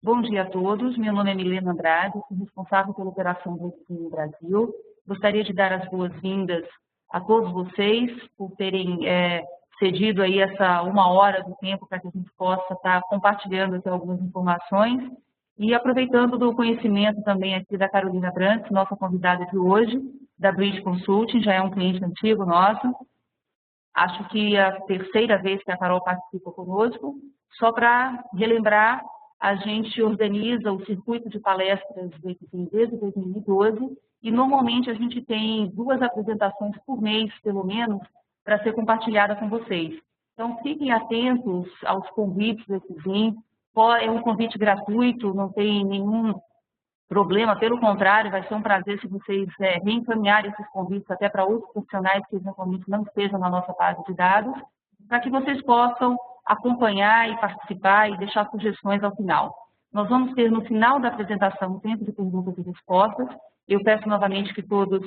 Bom dia a todos, meu nome é Milena Andrade, sou responsável pela operação do Ensino no Brasil. Gostaria de dar as boas-vindas a todos vocês por terem cedido aí essa 1 hora do tempo para que a gente possa estar compartilhando aqui algumas informações e aproveitando do conhecimento também aqui da Carolina Brandt, nossa convidada de hoje, da Bridge Consulting, já é um cliente antigo nosso. Acho que é a terceira vez que a Carol participa conosco. Só para relembrar, a gente organiza o circuito de palestras desde 2012 e normalmente a gente tem 2 apresentações por mês, pelo menos, para ser compartilhada com vocês. Então, fiquem atentos aos convites desse Zoom. É um convite gratuito, não tem nenhum problema, pelo contrário, vai ser um prazer se vocês reencaminharem esses convites até para outros profissionais que eventualmente não estejam na nossa base de dados, para que vocês possam acompanhar e participar e deixar sugestões ao final. Nós vamos ter no final da apresentação um tempo de perguntas e respostas. Eu peço novamente que todos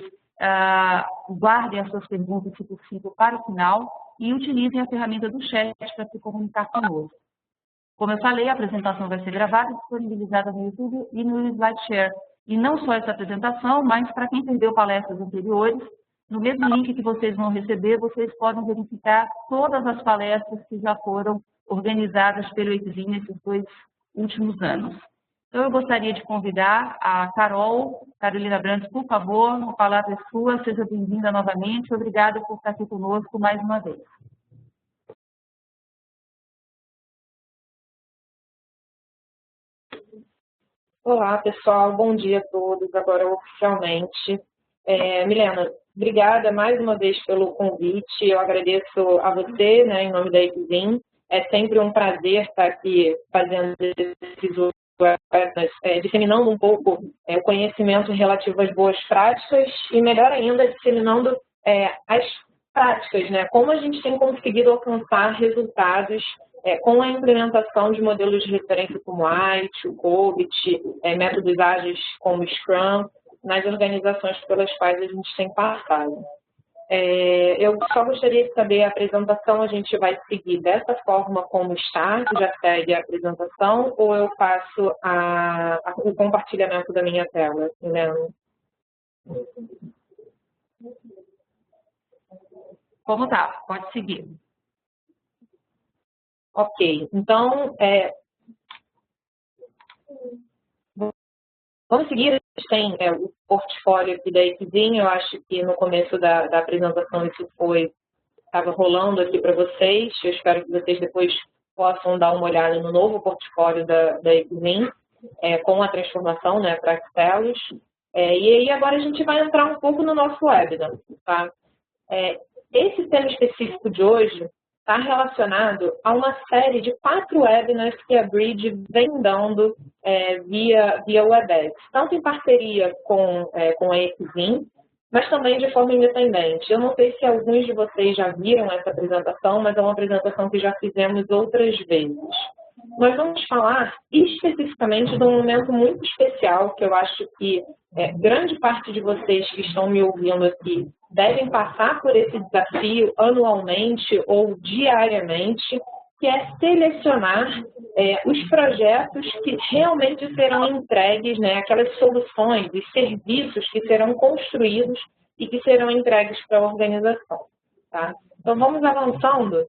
guardem as suas perguntas, se possível, para o final e utilizem a ferramenta do chat para se comunicar conosco. Como eu falei, a apresentação vai ser gravada e disponibilizada no YouTube e no SlideShare. E não só essa apresentação, mas para quem perdeu palestras anteriores, no mesmo link que vocês vão receber, vocês podem verificar todas as palestras que já foram organizadas pelo EXIM nesses 2 últimos anos. Então, eu gostaria de convidar a Carolina Brandt, por favor, a palavra é sua, seja bem-vinda novamente. Obrigada por estar aqui conosco mais uma vez. Olá, pessoal. Bom dia a todos, agora oficialmente. Milena, obrigada mais uma vez pelo convite. Eu agradeço a você, em nome da EXIM. É sempre um prazer estar aqui fazendo esses webinars, disseminando um pouco o conhecimento relativo às boas práticas e, melhor ainda, disseminando as práticas, como a gente tem conseguido alcançar resultados com a implementação de modelos de referência como ITIL, o COBIT, métodos ágeis como Scrum, nas organizações pelas quais a gente tem passado. Eu só gostaria de saber, a apresentação a gente vai seguir dessa forma como está, que já segue a apresentação, ou eu faço o compartilhamento da minha tela, né? Como tá? Pode seguir. Ok, então, vamos seguir. Tem o portfólio aqui da EXIM. Eu acho que no começo da apresentação isso estava rolando aqui para vocês. Eu espero que vocês depois possam dar uma olhada no novo portfólio da EXIM, com a transformação para Axelos. E aí agora a gente vai entrar um pouco no nosso webinar. Tá? Esse tema específico de hoje está relacionado a uma série de 4 webinars que a Bridge vem dando via WebEx, tanto em parceria com a EXIM, mas também de forma independente. Eu não sei se alguns de vocês já viram essa apresentação, mas é uma apresentação que já fizemos outras vezes. Nós vamos falar especificamente de um momento muito especial, que eu acho que grande parte de vocês que estão me ouvindo aqui devem passar por esse desafio anualmente ou diariamente, que é selecionar os projetos que realmente serão entregues, aquelas soluções e serviços que serão construídos e que serão entregues para a organização. Tá? Então, vamos avançando.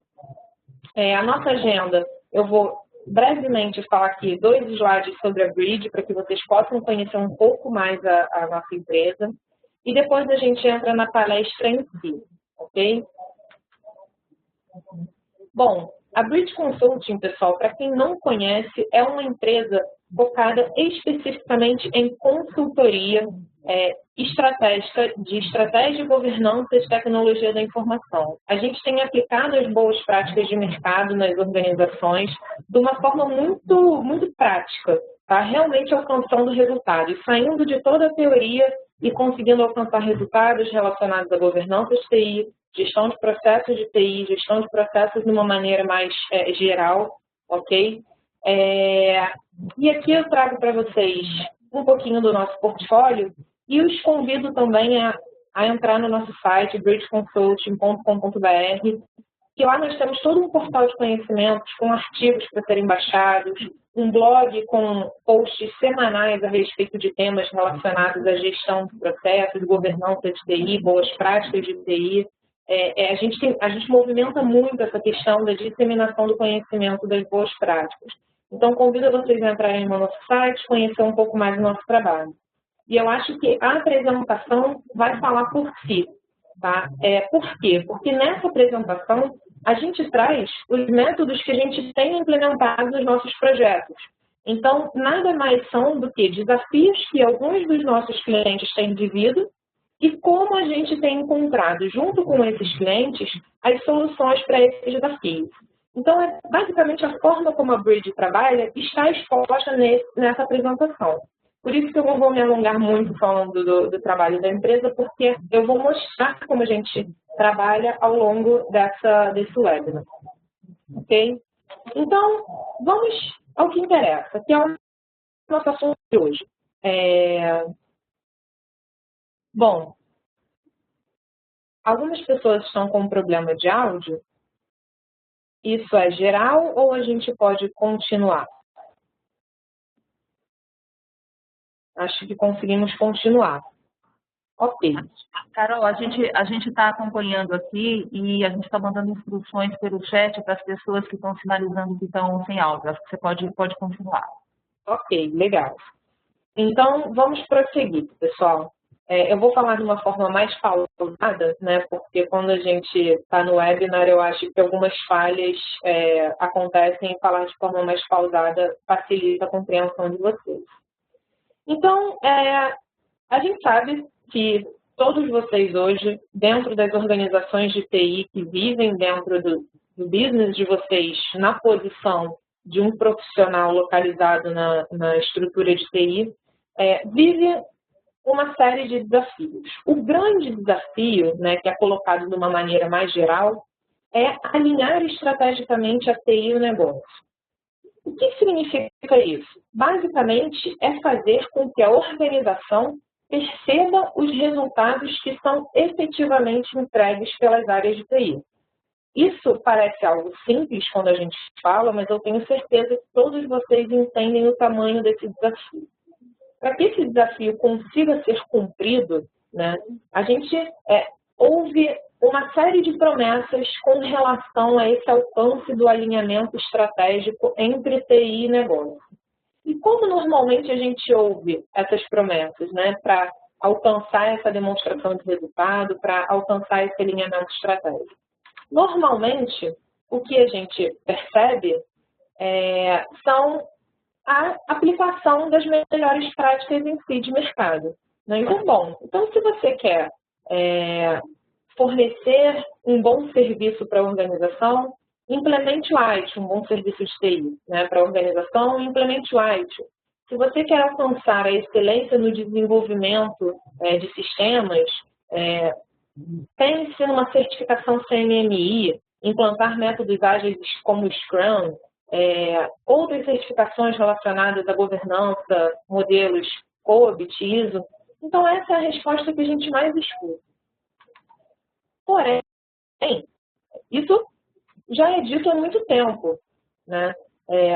A nossa agenda, eu vou brevemente falar aqui 2 slides sobre a Bridge, para que vocês possam conhecer um pouco mais a nossa empresa. E depois a gente entra na palestra em si, ok? Bom, a Bridge Consulting, pessoal, para quem não conhece, é uma empresa focada especificamente em consultoria estratégica de estratégia, governança e tecnologia da informação. A gente tem aplicado as boas práticas de mercado nas organizações de uma forma muito, muito prática, tá? Realmente alcançando resultados, saindo de toda a teoria e conseguindo alcançar resultados relacionados à governança de TI, gestão de processos de TI, gestão de processos de uma maneira mais geral, ok? E aqui eu trago para vocês um pouquinho do nosso portfólio e os convido também a entrar no nosso site, bridgeconsulting.com.br, que lá nós temos todo um portal de conhecimentos com artigos para serem baixados, um blog com posts semanais a respeito de temas relacionados à gestão de processos, governança de TI, boas práticas de TI. A gente movimenta muito essa questão da disseminação do conhecimento das boas práticas. Então, convido vocês a entrarem no nosso site, conhecer um pouco mais do nosso trabalho. E eu acho que a apresentação vai falar por si. Tá? Por quê? Porque nessa apresentação a gente traz os métodos que a gente tem implementado nos nossos projetos. Então, nada mais são do que desafios que alguns dos nossos clientes têm vivido e como a gente tem encontrado, junto com esses clientes, as soluções para esses desafios. Então, basicamente, a forma como a Bridge trabalha está exposta nessa apresentação. Por isso que eu não vou me alongar muito falando do trabalho da empresa, porque eu vou mostrar como a gente trabalha ao longo desse webinar. Ok? Então, vamos ao que interessa, que é o nosso assunto de hoje. Bom, algumas pessoas estão com problema de áudio. Isso é geral ou a gente pode continuar? Acho que conseguimos continuar. Ok. Carol, a gente está acompanhando aqui e a gente está mandando instruções pelo chat para as pessoas que estão sinalizando que estão sem áudio. Acho que você pode continuar. Ok, legal. Então, vamos prosseguir, pessoal. Eu vou falar de uma forma mais pausada, né? Porque quando a gente está no webinar, eu acho que algumas falhas acontecem e falar de forma mais pausada facilita a compreensão de vocês. Então, a gente sabe que todos vocês hoje, dentro das organizações de TI que vivem dentro do business de vocês, na posição de um profissional localizado na estrutura de TI, vive uma série de desafios. O grande desafio, né, que é colocado de uma maneira mais geral, é alinhar estrategicamente a TI e o negócio. O que significa isso? Basicamente, é fazer com que a organização perceba os resultados que são efetivamente entregues pelas áreas de TI. Isso parece algo simples quando a gente fala, mas eu tenho certeza que todos vocês entendem o tamanho desse desafio. Para que esse desafio consiga ser cumprido, né, a gente houve uma série de promessas com relação a esse alcance do alinhamento estratégico entre TI e negócio. E como normalmente a gente ouve essas promessas, né, para alcançar essa demonstração de resultado, para alcançar esse alinhamento estratégico? Normalmente, o que a gente percebe são a aplicação das melhores práticas em si de mercado. Né? Então, se você quer fornecer um bom serviço para a organização, implemente o IT, um bom serviço de TI, né, para a organização, implemente o IT. Se você quer alcançar a excelência no desenvolvimento de sistemas, pense numa certificação CMMI, implantar métodos ágeis como Scrum, outras certificações relacionadas à governança, modelos COBIT, ISO. Então, essa é a resposta que a gente mais escuta. Porém, isso já é dito há muito tempo, né?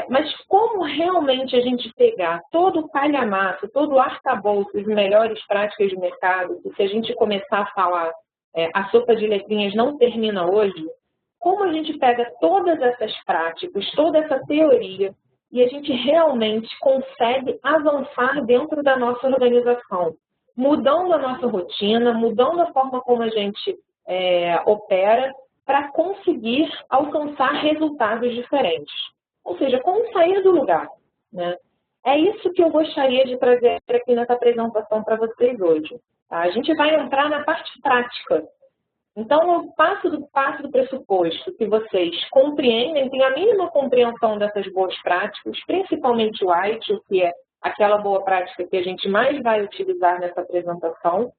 Mas como realmente a gente pegar todo o calhamaço, todo o arcabouço de melhores práticas de mercado, e se a gente começar a falar, a sopa de letrinhas não termina hoje, como a gente pega todas essas práticas, toda essa teoria, e a gente realmente consegue avançar dentro da nossa organização, mudando a nossa rotina, mudando a forma como a gente opera, para conseguir alcançar resultados diferentes. Ou seja, como sair do lugar. Né? É isso que eu gostaria de trazer aqui nessa apresentação para vocês hoje. Tá? A gente vai entrar na parte prática. Então, eu passo do pressuposto que vocês compreendem, têm a mínima compreensão dessas boas práticas, principalmente o IT, que é aquela boa prática que a gente mais vai utilizar nessa apresentação.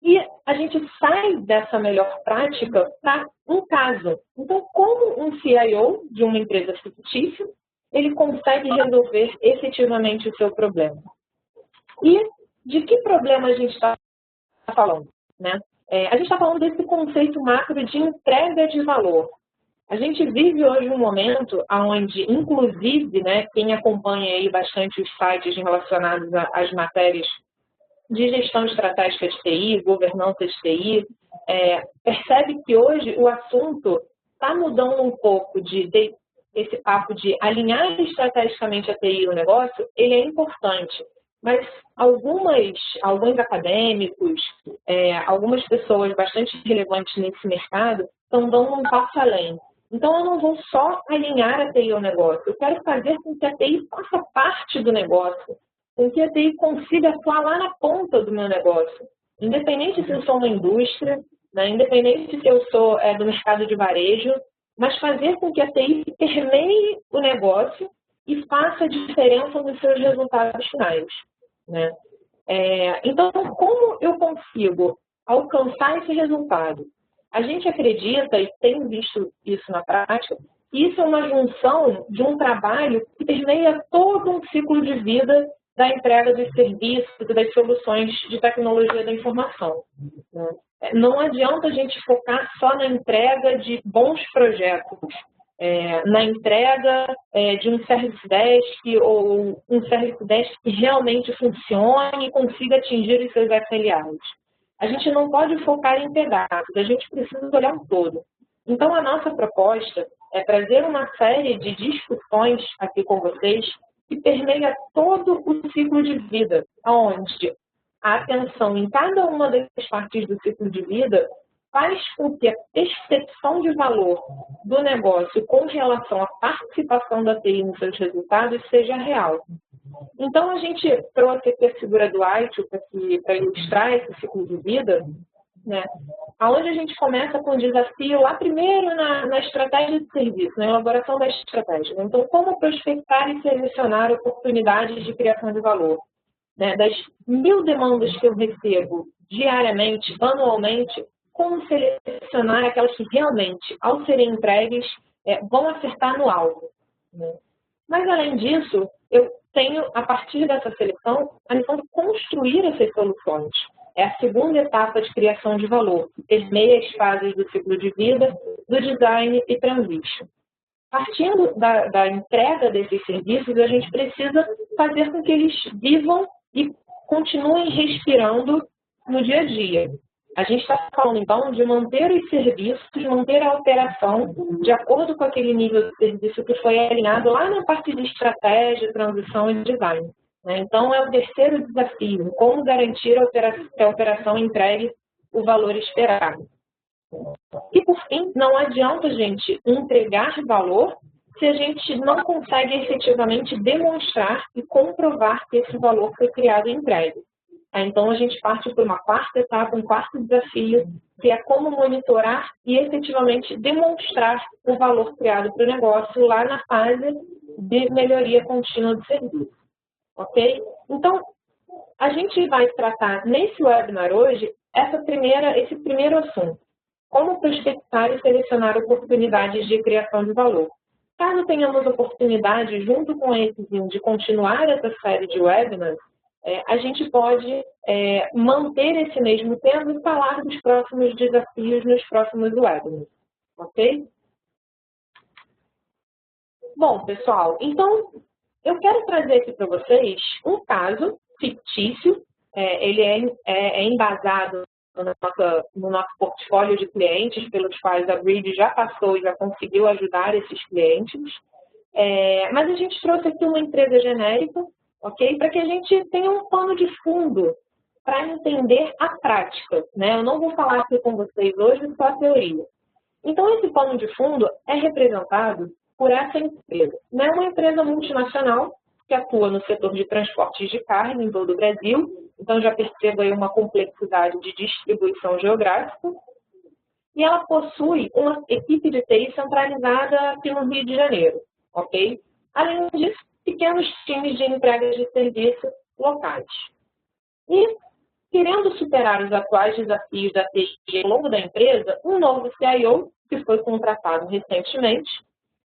E a gente sai dessa melhor prática para um caso. Então, como um CIO de uma empresa fictícia, ele consegue resolver efetivamente o seu problema. E de que problema a gente está falando? Né? A gente está falando desse conceito macro de entrega de valor. A gente vive hoje um momento onde, inclusive, né, quem acompanha aí bastante os sites relacionados às matérias de gestão estratégica de TI, governança de TI, percebe que hoje o assunto está mudando um pouco esse papo de alinhar estrategicamente a TI e o negócio, ele é importante. Mas alguns acadêmicos, algumas pessoas bastante relevantes nesse mercado estão dando um passo além. Então, eu não vou só alinhar a TI ao negócio, eu quero fazer com que a TI faça parte do negócio, com que a TI consiga atuar lá na ponta do meu negócio. Independente se eu sou uma indústria, né, independente se eu sou do mercado de varejo, mas fazer com que a TI permeie o negócio e faça diferença nos seus resultados finais. Né? Então, como eu consigo alcançar esse resultado? A gente acredita, e tem visto isso na prática, que isso é uma junção de um trabalho que permeia todo um ciclo de vida da entrega dos serviços e das soluções de tecnologia da informação. Né? Não adianta a gente focar só na entrega de bons projetos, na entrega de um Service Desk ou um Service Desk que realmente funcione e consiga atingir os seus SLAs. A gente não pode focar em pedaços, a gente precisa olhar um todo. Então, a nossa proposta é trazer uma série de discussões aqui com vocês que permeia todo o ciclo de vida, onde a atenção em cada uma das partes do ciclo de vida faz com que a percepção de valor do negócio com relação à participação da TI nos seus resultados seja real. Então, a gente trouxe aqui a figura do Aicho para ilustrar esse ciclo de vida, né? Onde a gente começa com o desafio lá primeiro na estratégia de serviço, na elaboração da estratégia. Então, como prospectar e selecionar oportunidades de criação de valor? Né? Das 1000 demandas que eu recebo diariamente, anualmente, como selecionar aquelas que realmente, ao serem entregues, vão acertar no alvo. Né? Mas, além disso, eu tenho, a partir dessa seleção, a missão de construir essas soluções. É a segunda etapa de criação de valor, que permeia as fases do ciclo de vida, do design e transition. Partindo da entrega desses serviços, a gente precisa fazer com que eles vivam e continuem respirando no dia a dia. A gente está falando, então, de manter os serviços, manter a operação de acordo com aquele nível de serviço que foi alinhado lá na parte de estratégia, transição e design. Então, é o terceiro desafio, como garantir que a operação entregue o valor esperado. E, por fim, não adianta a gente entregar valor se a gente não consegue efetivamente demonstrar e comprovar que esse valor foi criado e entregue. Então, a gente parte por uma quarta etapa, um quarto desafio, que é como monitorar e efetivamente demonstrar o valor criado para o negócio lá na fase de melhoria contínua do serviço. Ok? Então, a gente vai tratar nesse webinar hoje esse primeiro assunto. Como prospectar e selecionar oportunidades de criação de valor. Caso tenhamos oportunidade, junto com a equipe, de continuar essa série de webinars, a gente pode manter esse mesmo tema e falar dos próximos desafios nos próximos webinars. Ok? Bom, pessoal, então eu quero trazer aqui para vocês um caso fictício. Ele é embasado no nosso portfólio de clientes, pelos quais a Bridge já passou e já conseguiu ajudar esses clientes. Mas a gente trouxe aqui uma empresa genérica, ok? Para que a gente tenha um pano de fundo para entender a prática. Né? Eu não vou falar aqui com vocês hoje só a teoria. Então, esse pano de fundo é representado por essa empresa. É uma empresa multinacional que atua no setor de transportes de carne em todo o Brasil. Então, já percebo aí uma complexidade de distribuição geográfica. E ela possui uma equipe de TI centralizada aqui no Rio de Janeiro, ok? Além disso, pequenos times de entrega de serviços locais. E, querendo superar os atuais desafios da TI ao longo da empresa, um novo CIO, que foi contratado recentemente,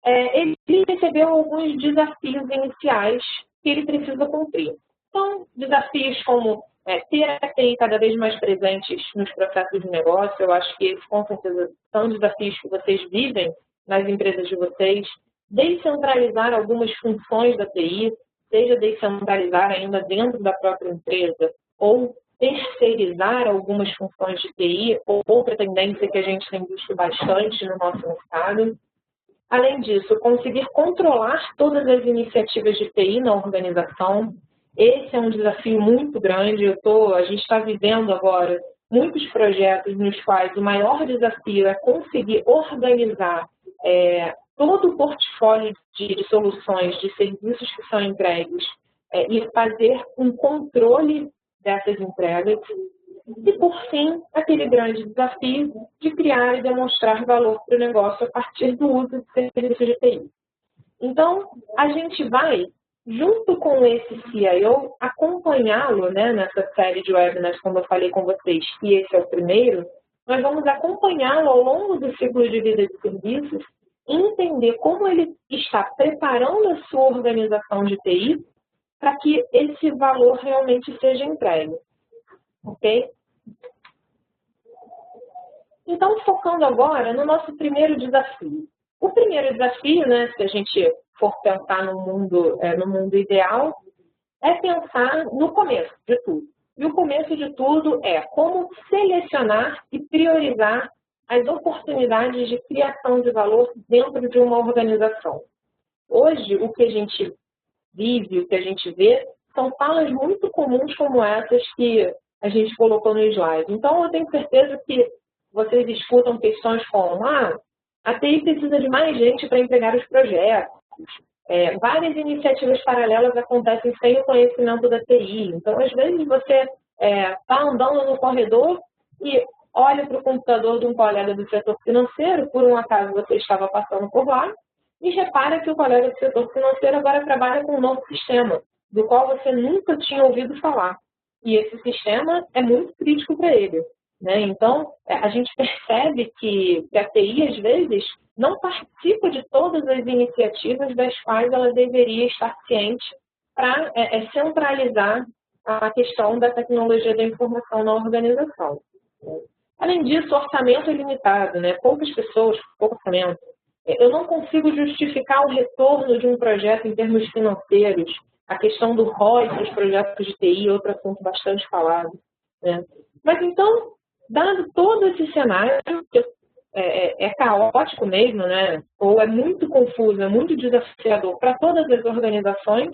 ele recebeu alguns desafios iniciais que ele precisa cumprir. Então, desafios como ter a TI cada vez mais presentes nos processos de negócio. Eu acho que esses, com certeza, são desafios que vocês vivem nas empresas de vocês, descentralizar algumas funções da TI, seja descentralizar ainda dentro da própria empresa, ou terceirizar algumas funções de TI, ou outra tendência que a gente tem visto bastante no nosso mercado. Além disso, conseguir controlar todas as iniciativas de TI na organização. Esse é um desafio muito grande. A gente está vivendo agora muitos projetos nos quais o maior desafio é conseguir organizar todo o portfólio de soluções, de serviços que são entregues e fazer um controle dessas entregas. E, por fim, aquele grande desafio de criar e demonstrar valor para o negócio a partir do uso de serviços de TI. Então, a gente vai, junto com esse CIO, acompanhá-lo, né, nessa série de webinars, como eu falei com vocês, e esse é o primeiro, nós vamos acompanhá-lo ao longo do ciclo de vida de serviços e entender como ele está preparando a sua organização de TI para que esse valor realmente seja entregue. Ok? Então, focando agora no nosso primeiro desafio. O primeiro desafio, né, se a gente for pensar no mundo ideal, é pensar no começo de tudo. E o começo de tudo é como selecionar e priorizar as oportunidades de criação de valor dentro de uma organização. Hoje, o que a gente vive, o que a gente vê, são falas muito comuns como essas que a gente colocou no slide. Então, eu tenho certeza que vocês escutam questões como a TI precisa de mais gente para entregar os projetos. Várias iniciativas paralelas acontecem sem o conhecimento da TI. Então, às vezes, você está andando no corredor e olha para o computador de um colega do setor financeiro, por um acaso você estava passando por lá, e repara que o colega do setor financeiro agora trabalha com um novo sistema, do qual você nunca tinha ouvido falar. E esse sistema é muito crítico para ele. Né? Então, a gente percebe que a TI, às vezes, não participa de todas as iniciativas das quais ela deveria estar ciente para centralizar a questão da tecnologia da informação na organização. Além disso, o orçamento é limitado, né? Poucas pessoas, pouco orçamento. Eu não consigo justificar o retorno de um projeto em termos financeiros. A questão do ROI dos projetos de TI, outro assunto bastante falado. Né? Mas então, dado todo esse cenário, que é caótico mesmo, né? Ou é muito confuso, é muito desafiador para todas as organizações,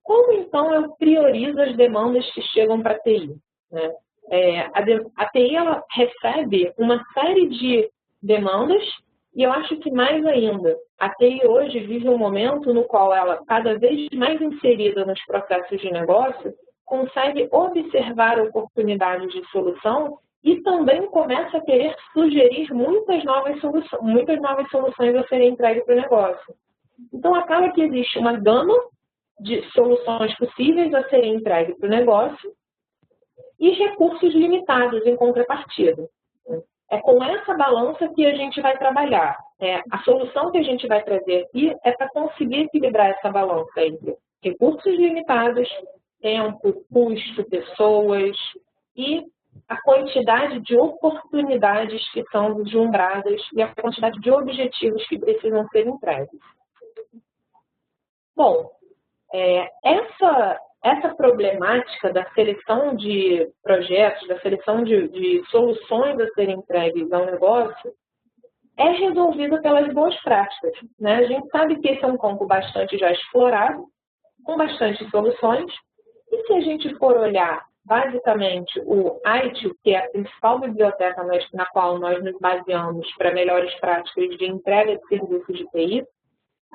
como então eu priorizo as demandas que chegam para a TI? Né? A TI ela recebe uma série de demandas e eu acho que mais ainda, a TI hoje vive um momento no qual ela, cada vez mais inserida nos processos de negócio, consegue observar oportunidades de solução e também começa a querer sugerir muitas novas soluções a serem entregues para o negócio. Então, acaba que existe uma gama de soluções possíveis a serem entregues para o negócio e recursos limitados em contrapartida. É com essa balança que a gente vai trabalhar. A solução que a gente vai trazer aqui é para conseguir equilibrar essa balança entre recursos limitados, tempo, custo, pessoas e a quantidade de oportunidades que são vislumbradas e a quantidade de objetivos que precisam ser entregues. Bom, essa problemática da seleção de projetos, da seleção de soluções a serem entregues ao negócio, é resolvida pelas boas práticas. Né? A gente sabe que esse é um campo bastante já explorado, com bastante soluções, e se a gente for olhar basicamente o ITIL, que é a principal biblioteca na qual nós nos baseamos para melhores práticas de entrega de serviços de TI,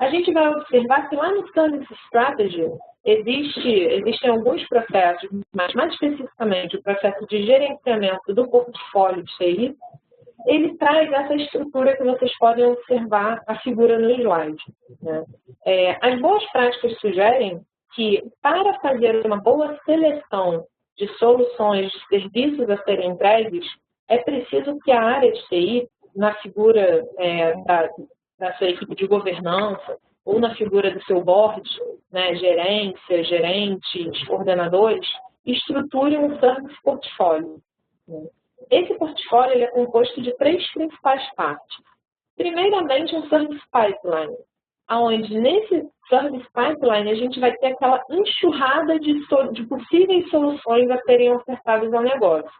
a gente vai observar que lá no Service Strategy existem alguns processos, mas mais especificamente o processo de gerenciamento do portfólio de TI, ele traz essa estrutura que vocês podem observar a figura no slide. Né? As boas práticas sugerem que para fazer uma boa seleção de soluções, de serviços a serem entregues, é preciso que a área de TI, na figura da sua equipe de governança, ou na figura do seu board, né, gerência, gerentes, coordenadores, estruture um service portfólio. Esse portfólio ele é composto de 3 principais partes. Primeiramente, um Service Pipeline, onde nesse Service Pipeline a gente vai ter aquela enxurrada de possíveis soluções a serem ofertadas ao negócio.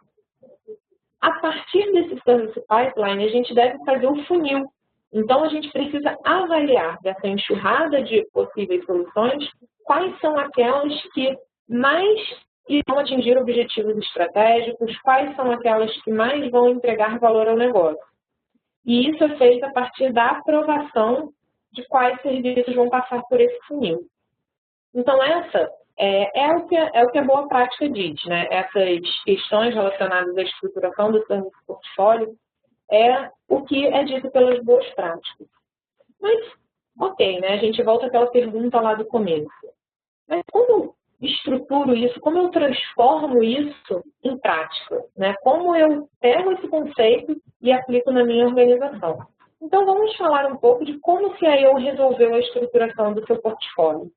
A partir desse Service Pipeline, a gente deve fazer um funil. Então, a gente precisa avaliar dessa enxurrada de possíveis soluções quais são aquelas que mais irão atingir objetivos estratégicos, quais são aquelas que mais vão entregar valor ao negócio. E isso é feito a partir da aprovação de quais serviços vão passar por esse funil. Então, essa é o que a boa prática diz, né? Essas questões relacionadas à estruturação do serviço portfólio é o que é dito pelas boas práticas. Mas, ok, né? A gente volta àquela pergunta lá do começo. Mas como estruturo isso? Como eu transformo isso em prática? Né? Como eu pego esse conceito e aplico na minha organização? Então, vamos falar um pouco de como o CIO resolveu a estruturação do seu portfólio.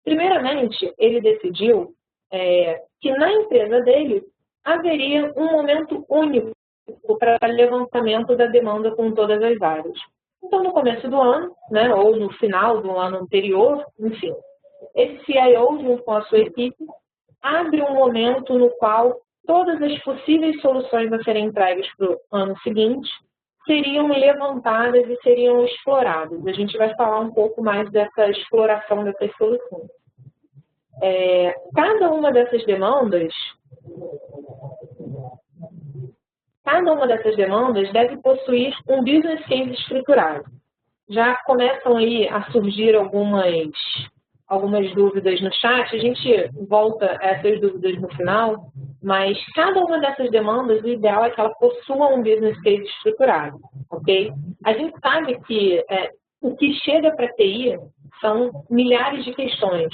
Primeiramente, ele decidiu que na empresa dele haveria um momento único para levantamento da demanda com todas as áreas. Então, no começo do ano, né, ou no final do ano anterior, enfim, esse CIO, junto com a sua equipe, abre um momento no qual todas as possíveis soluções a serem entregues para o ano seguinte seriam levantadas e seriam exploradas. A gente vai falar um pouco mais dessa exploração dessas soluções. Cada uma dessas demandas deve possuir um business case estruturado. Já começam aí a surgir algumas dúvidas no chat, a gente volta a essas dúvidas no final, mas cada uma dessas demandas, o ideal é que ela possua um business case estruturado, ok? A gente sabe que o que chega para a TI são milhares de questões.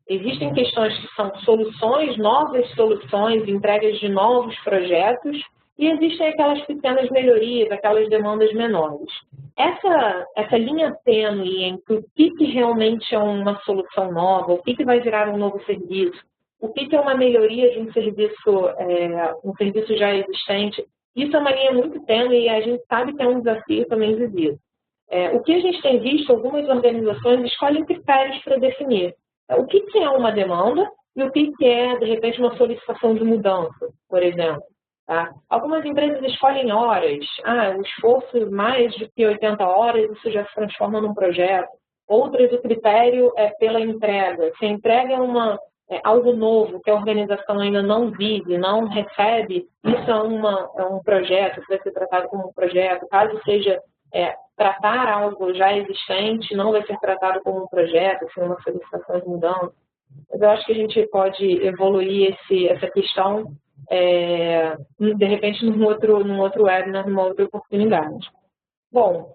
Existem questões que são soluções, novas soluções, entregas de novos projetos, e existem aquelas pequenas melhorias, aquelas demandas menores. Essa linha tênue entre o que realmente é uma solução nova, o que vai virar um novo serviço, o que é uma melhoria de um serviço já existente, isso é uma linha muito tênue e a gente sabe que é um desafio também vivido. O que a gente tem visto, algumas organizações escolhem critérios para definir o que é uma demanda e o que é, de repente, uma solicitação de mudança, por exemplo. Tá? Algumas empresas escolhem horas, o esforço mais de que 80 horas, isso já se transforma num projeto. Outras, o critério é pela entrega. Se a entrega é algo novo que a organização ainda não vive, não recebe, isso é um projeto, que vai ser tratado como um projeto. Caso seja tratar algo já existente, não vai ser tratado como um projeto, assim, uma solicitação de mudança. Mas eu acho que a gente pode evoluir essa questão de repente num outro webinar, numa outra oportunidade. Bom,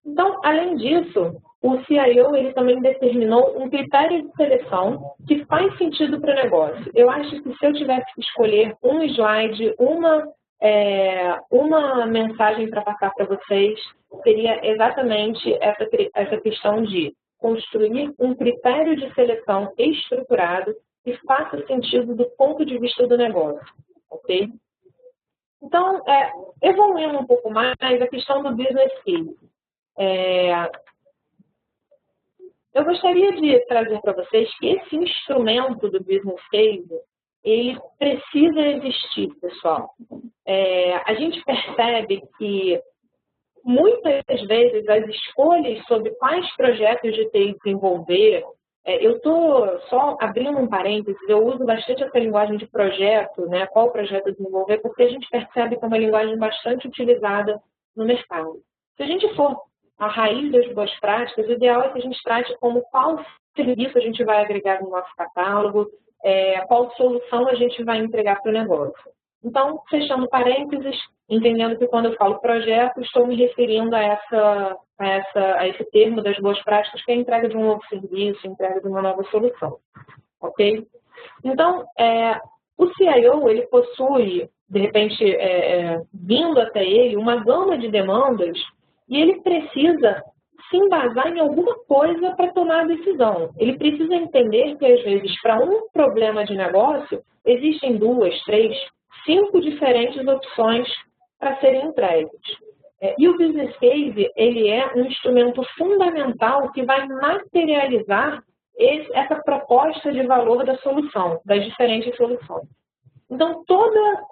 então, além disso, o CIO ele também determinou um critério de seleção que faz sentido para o negócio. Eu acho que se eu tivesse que escolher um slide, uma mensagem para passar para vocês, seria exatamente essa questão de construir um critério de seleção estruturado que faça sentido do ponto de vista do negócio. Ok? Então, evoluindo um pouco mais, a questão do business case. Eu gostaria de trazer para vocês que esse instrumento do business case, ele precisa existir, pessoal. A gente percebe que muitas vezes as escolhas sobre quais projetos de TI desenvolver, eu estou só abrindo um parênteses, eu uso bastante essa linguagem de projeto, né, qual projeto desenvolver, porque a gente percebe que é uma linguagem bastante utilizada no mercado. Se a gente for a raiz das boas práticas, o ideal é que a gente trate como qual serviço a gente vai agregar no nosso catálogo, qual solução a gente vai entregar para o negócio. Então, fechando parênteses, entendendo que quando eu falo projeto, estou me referindo a esse termo das boas práticas, que é a entrega de um novo serviço, a entrega de uma nova solução. Ok? Então, o CIO, ele possui, de repente, vindo até ele, uma gama de demandas e ele precisa se embasar em alguma coisa para tomar a decisão. Ele precisa entender que, às vezes, para um problema de negócio, existem 2, 3, 5 diferentes opções para serem entregues. E o business case, ele é um instrumento fundamental que vai materializar essa proposta de valor da solução, das diferentes soluções. Então, toda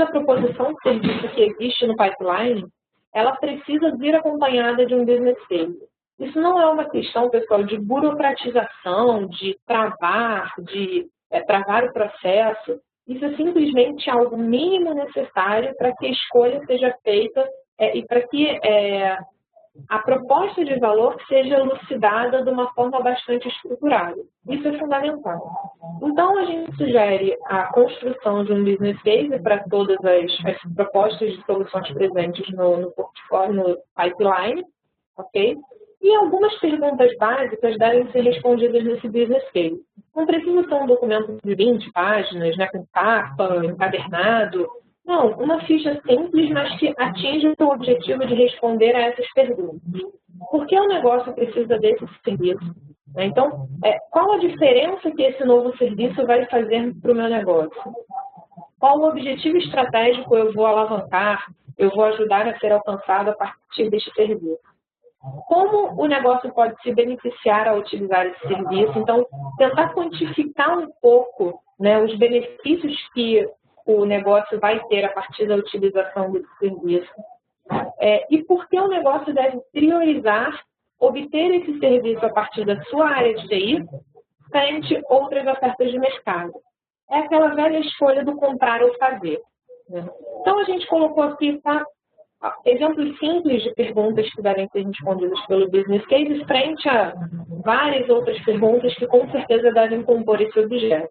proposição de serviço que existe no pipeline, ela precisa vir acompanhada de um business case. Isso não é uma questão, pessoal, de burocratização, de travar o processo. Isso é simplesmente algo mínimo necessário para que a escolha seja feita e para que a proposta de valor seja elucidada de uma forma bastante estruturada. Isso é fundamental. Então, a gente sugere a construção de um business case para todas as propostas de soluções presentes no portfólio, no pipeline, ok? E algumas perguntas básicas devem ser respondidas nesse business case. Não precisa ser um documento de 20 páginas, né, com capa, encadernado. Não, uma ficha simples, mas que atinge o seu objetivo de responder a essas perguntas. Por que o negócio precisa desse serviço? Então, qual a diferença que esse novo serviço vai fazer para o meu negócio? Qual o objetivo estratégico eu vou alavancar, eu vou ajudar a ser alcançado a partir deste serviço? Como o negócio pode se beneficiar ao utilizar esse serviço? Então, tentar quantificar um pouco, né, os benefícios que o negócio vai ter a partir da utilização desse serviço. E por que o negócio deve priorizar obter esse serviço a partir da sua área de TI frente a outras ofertas de mercado? É aquela velha escolha do comprar ou fazer, né? Então, a gente colocou aqui exemplos simples de perguntas que devem ser respondidas pelo business case frente a várias outras perguntas que com certeza devem compor esse objeto.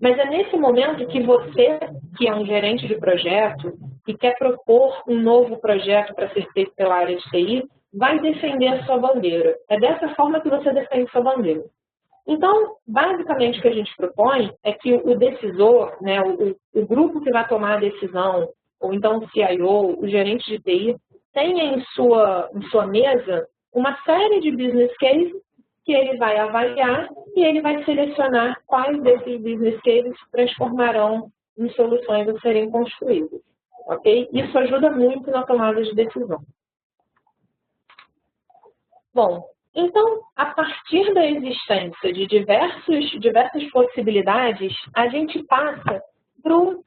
Mas é nesse momento que você, que é um gerente de projeto e quer propor um novo projeto para ser feito pela área de TI, vai defender a sua bandeira. É dessa forma que você defende sua bandeira. Então, basicamente, o que a gente propõe é que o decisor, né, o grupo que vai tomar a decisão, ou então o CIO, o gerente de TI, tenha em sua mesa uma série de business cases que ele vai avaliar e ele vai selecionar quais desses business cases se transformarão em soluções a serem construídas. Ok? Isso ajuda muito na tomada de decisão. Bom, então, a partir da existência de diversas possibilidades, a gente passa para o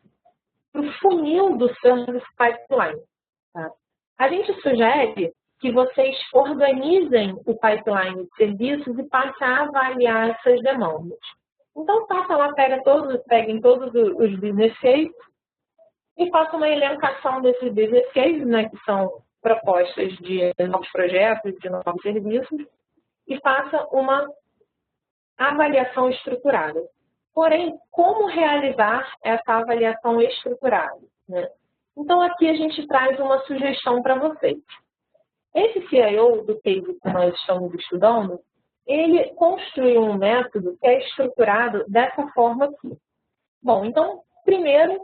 funil do Service Pipeline. Tá? A gente sugere que vocês organizem o pipeline de serviços e passem a avaliar essas demandas. Então, passam lá, peguem todos os business cases e façam uma elencação desses business cases, né, que são propostas de novos projetos, de novos serviços, e faça uma avaliação estruturada. Porém, como realizar essa avaliação estruturada, né? Então, aqui a gente traz uma sugestão para vocês. Esse CIO do case que nós estamos estudando, ele construiu um método que é estruturado dessa forma aqui. Bom, então, primeiro,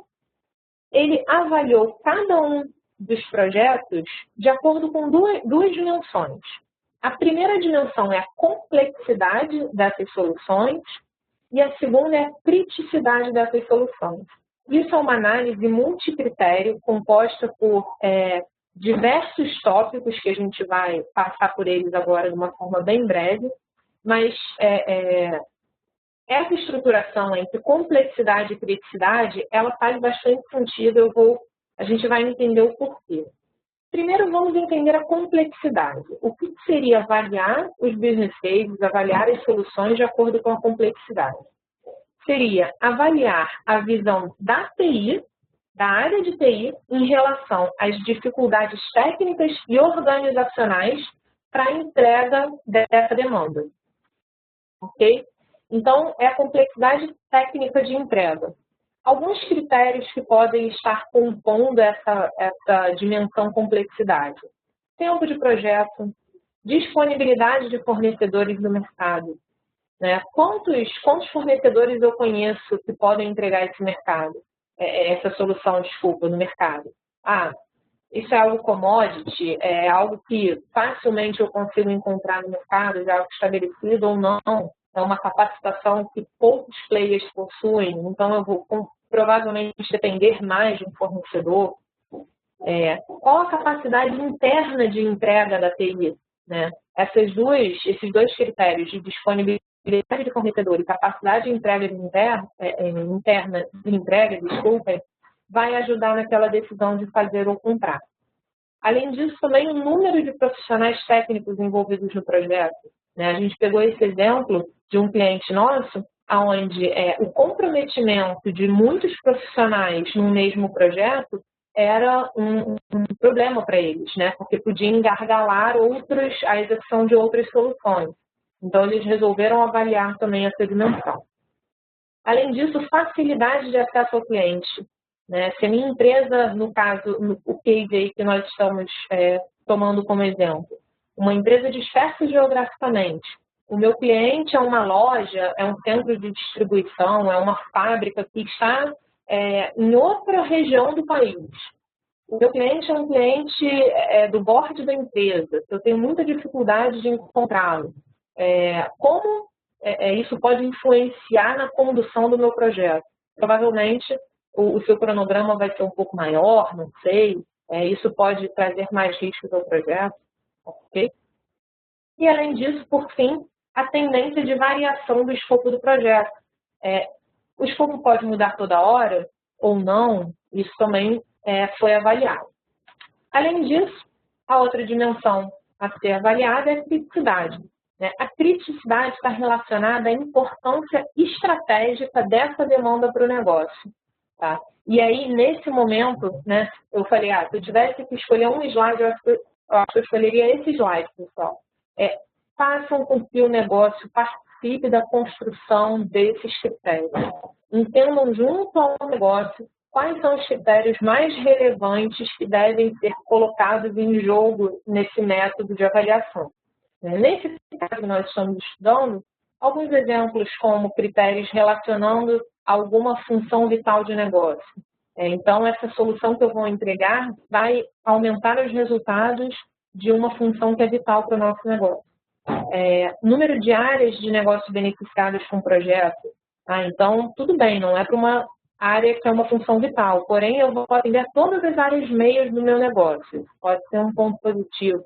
ele avaliou cada um dos projetos de acordo com duas dimensões. A primeira dimensão é a complexidade dessas soluções e a segunda é a criticidade dessas soluções. Isso é uma análise multicritério composta por diversos tópicos que a gente vai passar por eles agora de uma forma bem breve, mas essa estruturação entre complexidade e criticidade, ela faz bastante sentido, a gente vai entender o porquê. Primeiro, vamos entender a complexidade. O que seria avaliar os business cases, avaliar as soluções de acordo com a complexidade? Seria avaliar a visão da TI, da área de TI, em relação às dificuldades técnicas e organizacionais para a entrega dessa demanda. Ok? Então, é a complexidade técnica de entrega. Alguns critérios que podem estar compondo essa dimensão complexidade. Tempo de projeto, disponibilidade de fornecedores do mercado, né? Quantos fornecedores eu conheço que podem entregar essa solução, no mercado? Isso é algo commodity, é algo que facilmente eu consigo encontrar no mercado, já algo estabelecido ou não. É uma capacitação que poucos players possuem, então eu vou provavelmente depender mais de um fornecedor. Qual a capacidade interna de entrega da TI, né? Esses dois critérios de disponibilidade de fornecedor e capacidade de entrega interna de entrega, desculpem, vai ajudar naquela decisão de fazer ou comprar. Além disso, também o número de profissionais técnicos envolvidos no projeto, né? A gente pegou esse exemplo de um cliente nosso, onde o comprometimento de muitos profissionais no mesmo projeto era um problema para eles, né? Porque podia engargalar a execução de outras soluções. Então, eles resolveram avaliar também essa dimensão. Além disso, facilidade de acesso ao cliente, né? Se a minha empresa, no caso, o case aí que nós estamos tomando como exemplo, uma empresa dispersa geograficamente, o meu cliente é uma loja, é um centro de distribuição, é uma fábrica que está em outra região do país. O meu cliente é um cliente do board da empresa, eu tenho muita dificuldade de encontrá-lo. Como isso pode influenciar na condução do meu projeto? Provavelmente, o seu cronograma vai ser um pouco maior, não sei, isso pode trazer mais riscos ao projeto, ok? E, além disso, por fim, a tendência de variação do escopo do projeto. O escopo pode mudar toda hora ou não, isso também foi avaliado. Além disso, a outra dimensão a ser avaliada é a criticidade. A criticidade está relacionada à importância estratégica dessa demanda para o negócio. Tá? E aí, nesse momento, né, eu falei, se eu tivesse que escolher um slide, eu acho que eu escolheria esse slide, pessoal. Façam com que o negócio participe da construção desses critérios. Entendam junto ao negócio quais são os critérios mais relevantes que devem ser colocados em jogo nesse método de avaliação. Nesse caso que nós estamos estudando, alguns exemplos como critérios relacionando alguma função vital de negócio. Então, essa solução que eu vou entregar vai aumentar os resultados de uma função que é vital para o nosso negócio. Número de áreas de negócio beneficiadas com o projeto. Então, tudo bem, não é para uma área que é uma função vital, porém eu vou atender todas as áreas meias do meu negócio. Pode ser um ponto positivo.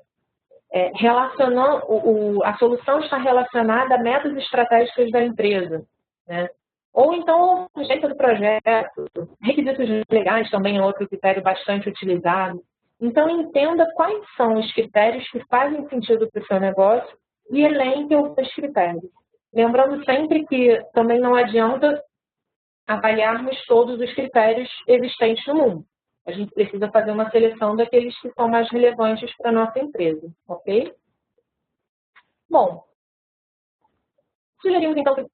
A solução está relacionada a metas estratégicas da empresa, né? Ou então, a urgência do projeto, requisitos legais também é outro critério bastante utilizado. Então, entenda quais são os critérios que fazem sentido para o seu negócio e elenque os critérios. Lembrando sempre que também não adianta avaliarmos todos os critérios existentes no mundo. A gente precisa fazer uma seleção daqueles que são mais relevantes para a nossa empresa, ok? Bom, sugerimos então que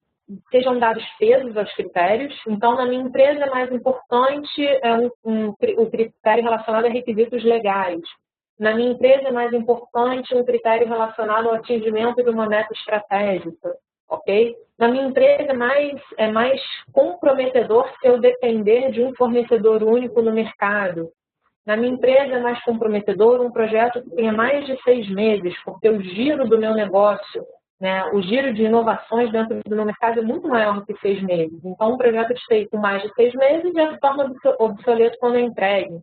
sejam dados pesos aos critérios. Então, na minha empresa, é mais importante o critério relacionado a requisitos legais. Na minha empresa, é mais importante um critério relacionado ao atingimento de uma meta estratégica, ok? Na minha empresa, é mais comprometedor se eu depender de um fornecedor único no mercado. Na minha empresa, é mais comprometedor um projeto que tenha mais de 6 meses, porque o giro do meu negócio, né, o giro de inovações dentro do meu mercado é muito maior do que 6 meses. Então, um projeto de feito com mais de 6 meses já se torna obsoleto quando é entregue.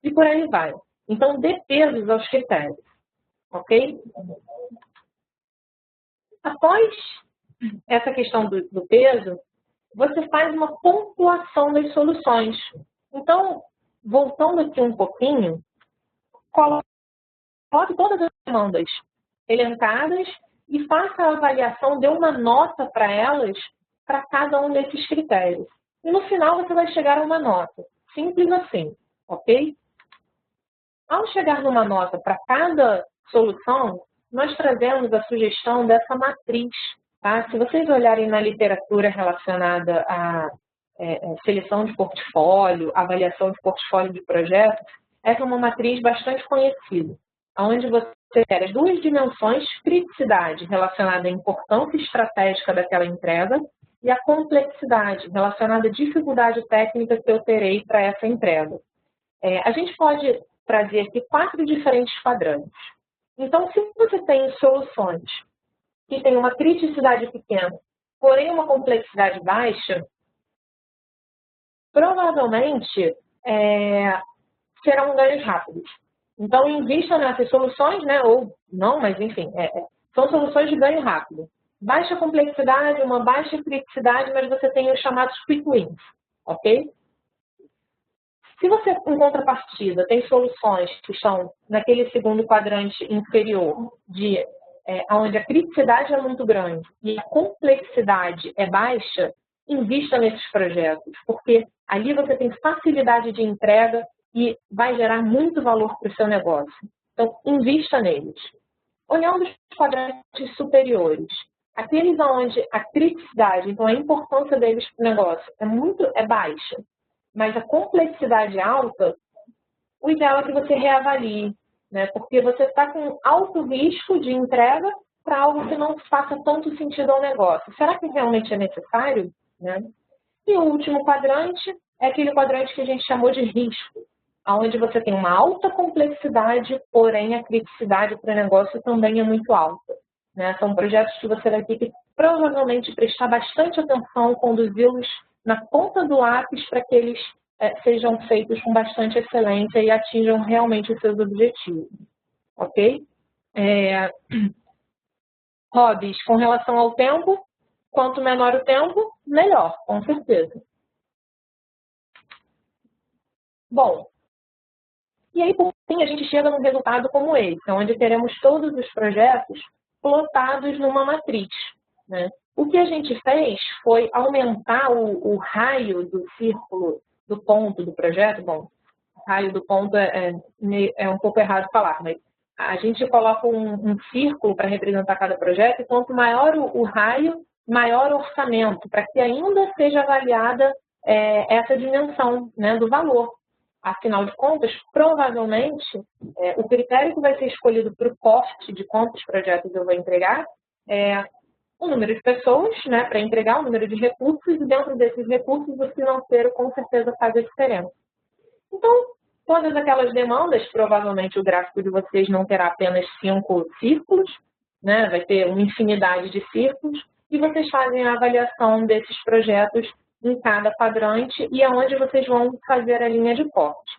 E por aí vai. Então, dê pesos aos critérios, ok? Após essa questão do peso, você faz uma pontuação das soluções. Então, voltando aqui um pouquinho, coloque todas as demandas elencadas e faça a avaliação, dê uma nota para elas, para cada um desses critérios. E no final você vai chegar a uma nota. Simples assim, ok? Ao chegar numa nota para cada solução, nós trazemos a sugestão dessa matriz. Tá? Se vocês olharem na literatura relacionada à seleção de portfólio, avaliação de portfólio de projetos, essa é uma matriz bastante conhecida, onde você tem as duas dimensões, criticidade relacionada à importância estratégica daquela entrega e a complexidade relacionada à dificuldade técnica que eu terei para essa entrega. A gente pode trazer aqui 4 diferentes quadrantes. Então, se você tem soluções que têm uma criticidade pequena, porém uma complexidade baixa, provavelmente serão ganhos rápidos. Então, invista nessas soluções, né? Ou não, mas enfim, são soluções de ganho rápido. Baixa complexidade, uma baixa criticidade, mas você tem os chamados quick wins, ok? Se você, em contrapartida, tem soluções que estão naquele segundo quadrante inferior, onde a criticidade é muito grande e a complexidade é baixa, invista nesses projetos, porque ali você tem facilidade de entrega e vai gerar muito valor para o seu negócio. Então, invista neles. Olhando os quadrantes superiores, aqueles onde a criticidade, então a importância deles para o negócio é baixa, mas a complexidade é alta, o ideal é que você reavalie, né? Porque você está com alto risco de entrega para algo que não faça tanto sentido ao negócio. Será que realmente é necessário? Né? E o último quadrante é aquele quadrante que a gente chamou de risco, onde você tem uma alta complexidade, porém a criticidade para o negócio também é muito alta. Né? São projetos que você vai ter que provavelmente prestar bastante atenção, conduzi-los na ponta do lápis para que eles sejam feitos com bastante excelência e atinjam realmente os seus objetivos. Ok? Hobbies, com relação ao tempo, quanto menor o tempo, melhor, com certeza. Bom, e aí, por fim, a gente chega num resultado como esse, onde teremos todos os projetos plotados numa matriz. Né? O que a gente fez foi aumentar o raio do círculo, do ponto do projeto. Bom, raio do ponto é um pouco errado falar, mas a gente coloca um círculo para representar cada projeto, e quanto maior o raio, maior o orçamento, para que ainda seja avaliada essa dimensão, né, do valor. Afinal de contas, provavelmente, o critério que vai ser escolhido para o corte de quantos projetos eu vou entregar é o número de pessoas, né, para entregar, o número de recursos, e dentro desses recursos o financeiro com certeza faz a diferença. Então, todas aquelas demandas, provavelmente o gráfico de vocês não terá apenas 5 círculos, né, vai ter uma infinidade de círculos, e vocês fazem a avaliação desses projetos em cada quadrante e é onde vocês vão fazer a linha de corte.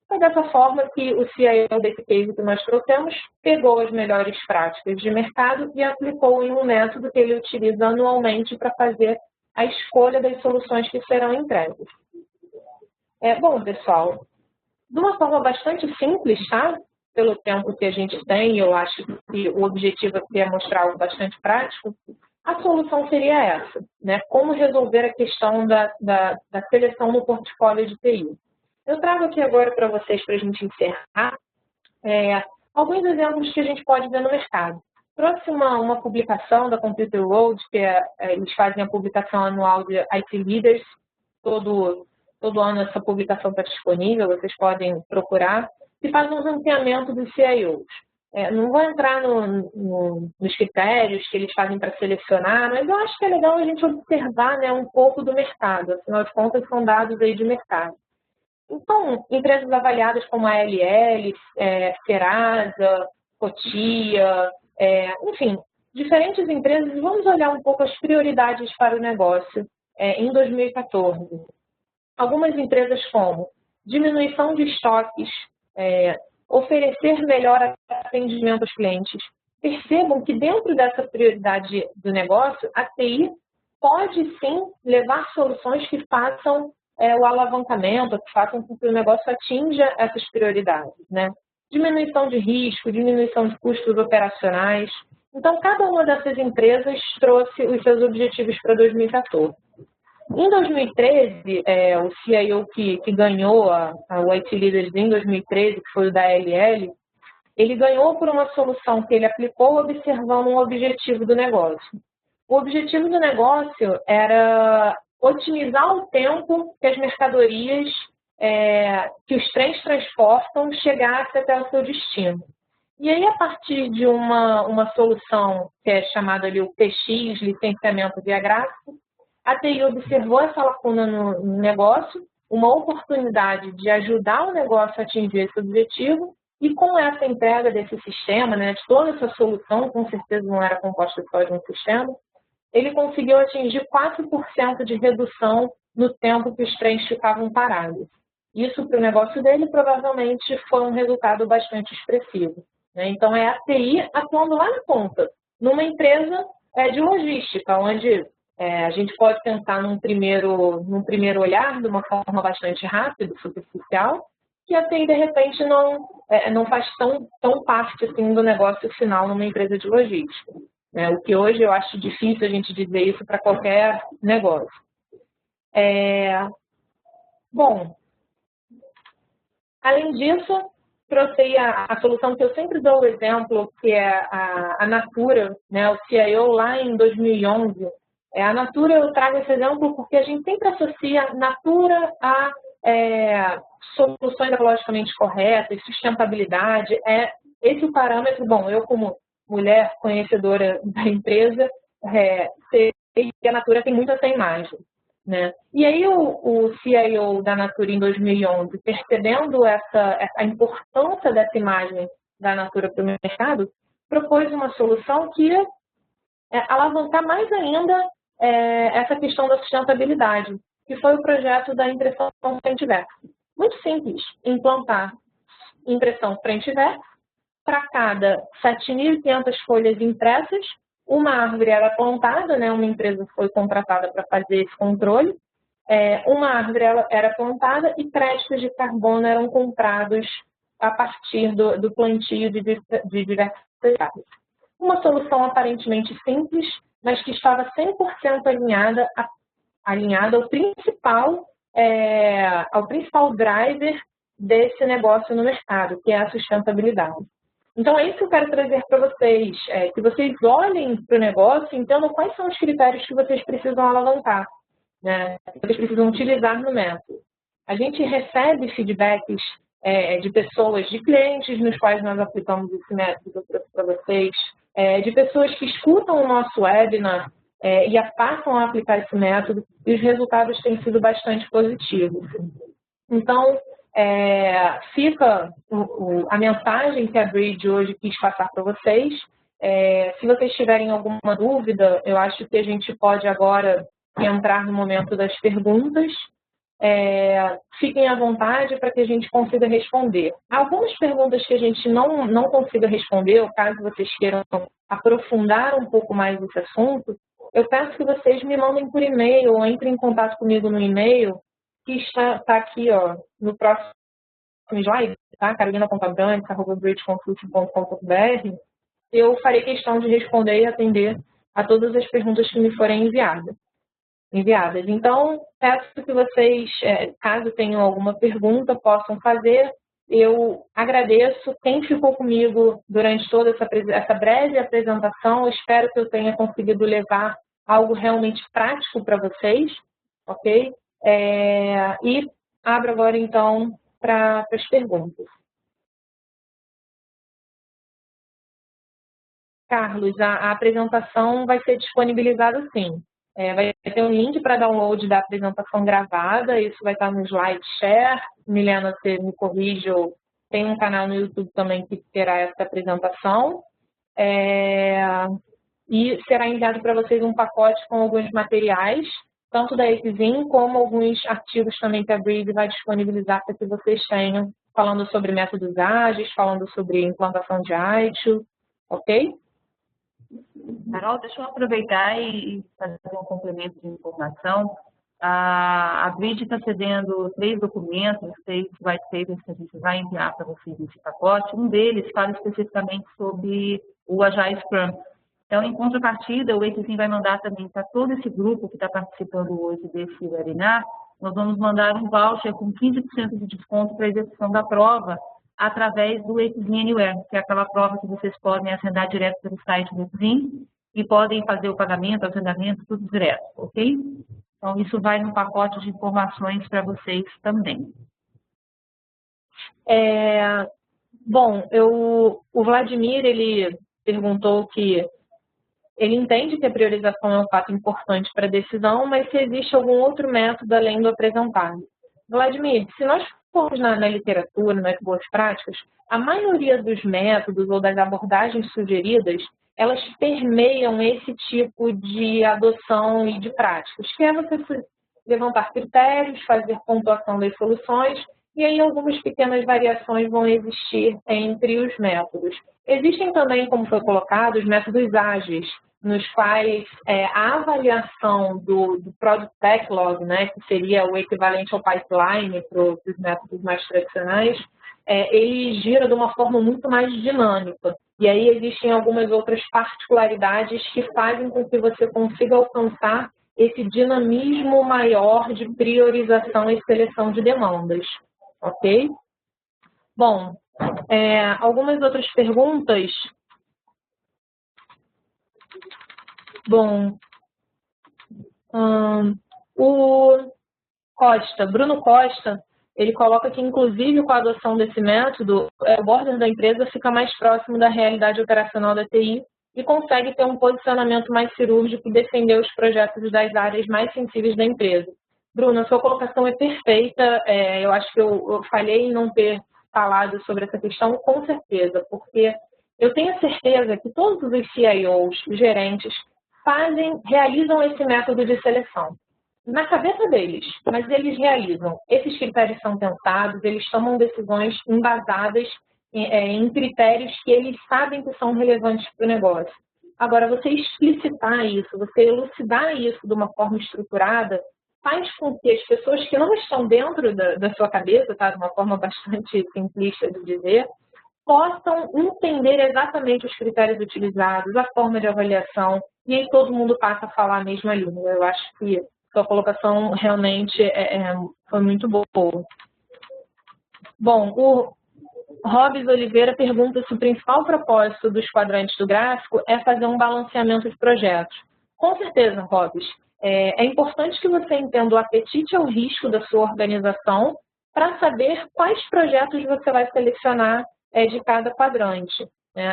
Foi dessa forma que o CIO desse case que nós trouxemos pegou as melhores práticas de mercado e aplicou em um método que ele utiliza anualmente para fazer a escolha das soluções que serão entregues. Bom, pessoal, de uma forma bastante simples, tá? Pelo tempo que a gente tem, eu acho que o objetivo aqui é mostrar algo bastante prático. A solução seria essa, né? Como resolver a questão da seleção no portfólio de TI. Eu trago aqui agora para vocês, para a gente encerrar, alguns exemplos que a gente pode ver no mercado. Trouxe uma publicação da Computer World, que eles fazem a publicação anual de IT Leaders. Todo ano essa publicação está disponível, vocês podem procurar, e faz um ranqueamento dos CIOs. Não vou entrar nos critérios que eles fazem para selecionar, mas eu acho que é legal a gente observar, né, um pouco do mercado. Afinal de contas, são dados aí de mercado. Então, empresas avaliadas como a ALL, Serasa, Cotia, enfim, diferentes empresas, e vamos olhar um pouco as prioridades para o negócio em 2014. Algumas empresas como diminuição de estoques, oferecer melhor atendimento aos clientes. Percebam que dentro dessa prioridade do negócio, a TI pode sim levar soluções que façam o alavancamento, que façam com que o negócio atinja essas prioridades, né? Diminuição de risco, diminuição de custos operacionais. Então, cada uma dessas empresas trouxe os seus objetivos para 2014. Em 2013, o CIO que ganhou o IT Leaders em 2013, que foi o da ALL, ele ganhou por uma solução que ele aplicou observando um objetivo do negócio. O objetivo do negócio era otimizar o tempo que as mercadorias que os trens transportam chegassem até o seu destino. E aí, a partir de uma solução que é chamada ali o PX, licenciamento via gráfico, a TI observou essa lacuna no negócio, uma oportunidade de ajudar o negócio a atingir esse objetivo, e com essa entrega desse sistema, né, de toda essa solução, com certeza não era composta só de um sistema, ele conseguiu atingir 4% de redução no tempo que os trens ficavam parados. isso para o negócio dele provavelmente foi um resultado bastante expressivo, né? Então, é a TI atuando lá na ponta, numa empresa de logística, onde a gente pode pensar num primeiro olhar, de uma forma bastante rápida, superficial, que a TI, de repente, não faz tão parte assim, do negócio final numa empresa de logística, né? O que hoje eu acho difícil a gente dizer isso para qualquer negócio. Bom, além disso, trouxe a solução que eu sempre dou o exemplo, que é a Natura, né? O CIO lá em 2011. A Natura, eu trago esse exemplo porque a gente sempre associa Natura a soluções ecologicamente corretas, sustentabilidade. Esse o parâmetro. Bom, eu como mulher conhecedora da empresa, sei que a Natura tem muito essa imagem, né? E aí o CIO da Natura em 2011, percebendo a importância dessa imagem da Natura para o mercado, propôs uma solução que ia alavancar mais ainda essa questão da sustentabilidade, que foi o projeto da impressão frente e verso. Muito simples, implantar impressão frente e verso para cada 7.500 folhas impressas. Uma árvore era plantada, né? Uma empresa foi contratada para fazer esse controle. Uma árvore era plantada e créditos de carbono eram comprados a partir do plantio de diversas árvores. Uma solução aparentemente simples, mas que estava 100% alinhada ao principal driver desse negócio no mercado, que é a sustentabilidade. Então, é isso que eu quero trazer para vocês, que vocês olhem para o negócio e entendam quais são os critérios que vocês precisam alavancar, né? Que vocês precisam utilizar no método. A gente recebe feedbacks de pessoas, de clientes nos quais nós aplicamos esse método que eu trouxe para vocês, de pessoas que escutam o nosso webinar e passam a aplicar esse método, e os resultados têm sido bastante positivos. Então, fica a mensagem que a Bridge hoje quis passar para vocês. Se vocês tiverem alguma dúvida, eu acho que a gente pode agora entrar no momento das perguntas. Fiquem à vontade para que a gente consiga responder. Algumas perguntas que a gente não consiga responder, ou caso vocês queiram aprofundar um pouco mais esse assunto, eu peço que vocês me mandem por e-mail ou entrem em contato comigo no e-mail, que está aqui no próximo slide, tá? carolina.abrantes@bridgeconsulting.com.br. Eu farei questão de responder e atender a todas as perguntas que me forem enviadas. Então, peço que vocês, caso tenham alguma pergunta, possam fazer. Eu agradeço quem ficou comigo durante toda essa breve apresentação. Eu espero que eu tenha conseguido levar algo realmente prático para vocês, ok? E abro agora, então, para as perguntas. Carlos, a apresentação vai ser disponibilizada sim. Vai ter um link para download da apresentação gravada, isso vai estar no slide share. Milena, você me corrige, tem um canal no YouTube também que terá essa apresentação. E será enviado para vocês um pacote com alguns materiais, tanto da Exim como alguns artigos também que a Bridge vai disponibilizar para que vocês tenham, falando sobre métodos ágeis, falando sobre implantação de ITIL, ok? Carol, deixa eu aproveitar e fazer um complemento de informação. A Bridge está cedendo 3 documentos, 6 white papers que a gente vai enviar para vocês nesse pacote. Um deles fala especificamente sobre o Agile Scrum. Então, em contrapartida, o Exim vai mandar também para todo esse grupo que está participando hoje desse webinar, nós vamos mandar um voucher com 15% de desconto para a execução da prova através do Exim Anywhere, que é aquela prova que vocês podem agendar direto pelo site do Exim e podem fazer o pagamento, o agendamento, tudo direto, ok? Então, isso vai no pacote de informações para vocês também. Bom, o Vladimir, ele perguntou que ele entende que a priorização é um fato importante para a decisão, mas se existe algum outro método além do apresentado. Vladimir, se nós formos na literatura, nas boas práticas, a maioria dos métodos ou das abordagens sugeridas, elas permeiam esse tipo de adoção e de práticas, que é você levantar critérios, fazer pontuação das soluções e aí algumas pequenas variações vão existir entre os métodos. Existem também, como foi colocado, os métodos ágeis, nos quais a avaliação do Product Backlog, né, que seria o equivalente ao pipeline para os métodos mais tradicionais, ele gira de uma forma muito mais dinâmica. E aí existem algumas outras particularidades que fazem com que você consiga alcançar esse dinamismo maior de priorização e seleção de demandas. Ok? Bom, algumas outras perguntas. Bom, o Bruno Costa, ele coloca que, inclusive, com a adoção desse método, o board da empresa fica mais próximo da realidade operacional da TI e consegue ter um posicionamento mais cirúrgico e defender os projetos das áreas mais sensíveis da empresa. Bruno, a sua colocação é perfeita. Eu acho que eu falhei em não ter falado sobre essa questão, com certeza, porque eu tenho certeza que todos os CIOs, gerentes, realizam esse método de seleção. Na cabeça deles, mas eles realizam. Esses critérios são pensados, eles tomam decisões embasadas em critérios que eles sabem que são relevantes para o negócio. Agora, você explicitar isso, você elucidar isso de uma forma estruturada, faz com que as pessoas que não estão dentro da sua cabeça, tá, de uma forma bastante simplista de dizer, possam entender exatamente os critérios utilizados, a forma de avaliação, e aí todo mundo passa a falar a mesma língua. Eu acho que sua colocação realmente foi muito boa. Bom, o Robes Oliveira pergunta se o principal propósito dos quadrantes do gráfico é fazer um balanceamento de projetos. Com certeza, Robes. É importante que você entenda o apetite ao risco da sua organização para saber quais projetos você vai selecionar de cada quadrante.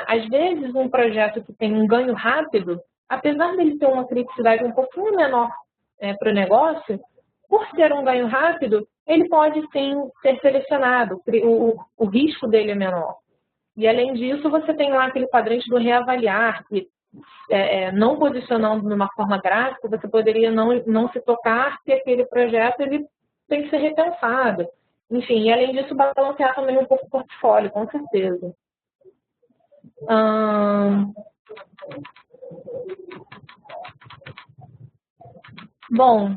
Às vezes, um projeto que tem um ganho rápido, apesar dele ter uma criticidade um pouquinho menor para o negócio, por ter um ganho rápido, ele pode sim ser selecionado, o risco dele é menor. E além disso, você tem lá aquele quadrante do reavaliar, que não posicionando de uma forma gráfica, você poderia não se tocar que aquele projeto ele tem que ser repensado. Enfim, e além disso, balancear também um pouco o portfólio, com certeza. Bom,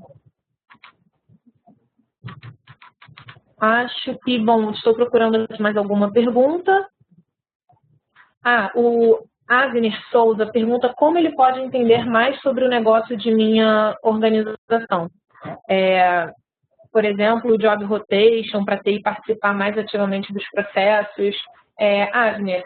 acho que, estou procurando mais alguma pergunta. O Avner Souza pergunta como ele pode entender mais sobre o negócio de minha organização. Por exemplo, o job rotation, para TI participar mais ativamente dos processos. Avner,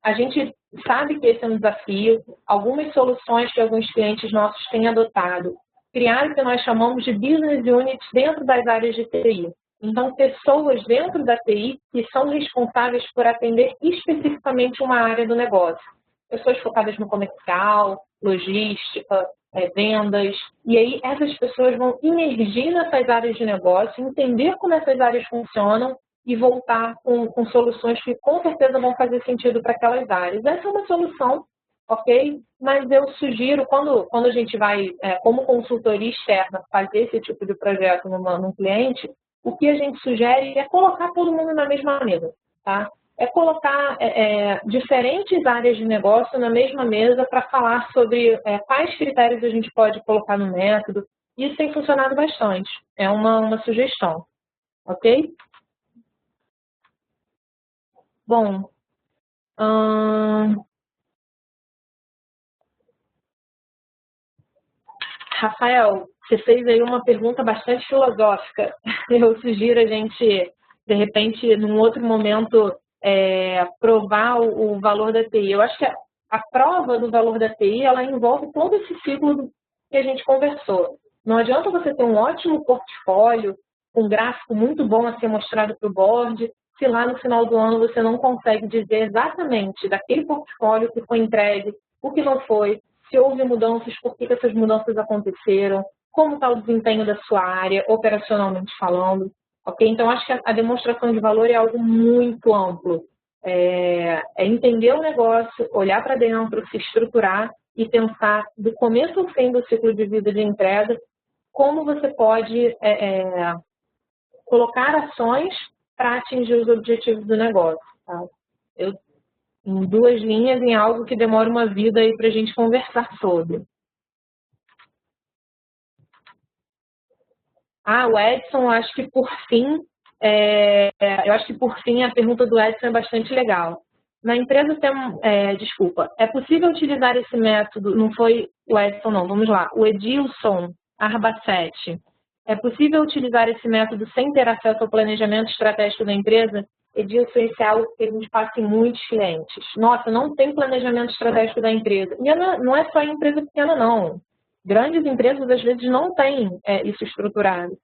a gente sabe que esse é um desafio. Algumas soluções que alguns clientes nossos têm adotado criaram o que nós chamamos de business units dentro das áreas de TI. Então, pessoas dentro da TI que são responsáveis por atender especificamente uma área do negócio. Pessoas focadas no comercial, logística, vendas. E aí, essas pessoas vão emergir nessas áreas de negócio, entender como essas áreas funcionam e voltar com soluções que com certeza vão fazer sentido para aquelas áreas. Essa é uma solução, ok? Mas eu sugiro, quando a gente vai, como consultoria externa, fazer esse tipo de projeto num cliente, o que a gente sugere é colocar todo mundo na mesma mesa, tá? É colocar diferentes áreas de negócio na mesma mesa para falar sobre quais critérios a gente pode colocar no método. Isso tem funcionado bastante. É uma sugestão, ok? Bom, Rafael, você fez aí uma pergunta bastante filosófica. Eu sugiro a gente, de repente, num outro momento, provar o valor da TI. Eu acho que a prova do valor da TI, ela envolve todo esse ciclo que a gente conversou. Não adianta você ter um ótimo portfólio, um gráfico muito bom a ser mostrado para o board, se lá no final do ano você não consegue dizer exatamente daquele portfólio que foi entregue, o que não foi, se houve mudanças, por que essas mudanças aconteceram, como está o desempenho da sua área, operacionalmente falando. Ok? Então, acho que a demonstração de valor é algo muito amplo. É entender o negócio, olhar para dentro, se estruturar e pensar do começo ao fim do ciclo de vida de entrega, como você pode colocar ações para atingir os objetivos do negócio. Tá? Em 2 linhas, em algo que demora uma vida aí para a gente conversar sobre. O Edson, acho que por fim, a pergunta do Edson é bastante legal. Na empresa tem, é possível utilizar esse método, não foi o Edson não, vamos lá, o Edilson Arbacete. É possível utilizar esse método sem ter acesso ao planejamento estratégico da empresa? Edilson, esse é algo que a gente passa em muitos clientes. Nossa, não tem planejamento estratégico da empresa. E não é só em empresa pequena, não. Grandes empresas, às vezes, não têm isso estruturado.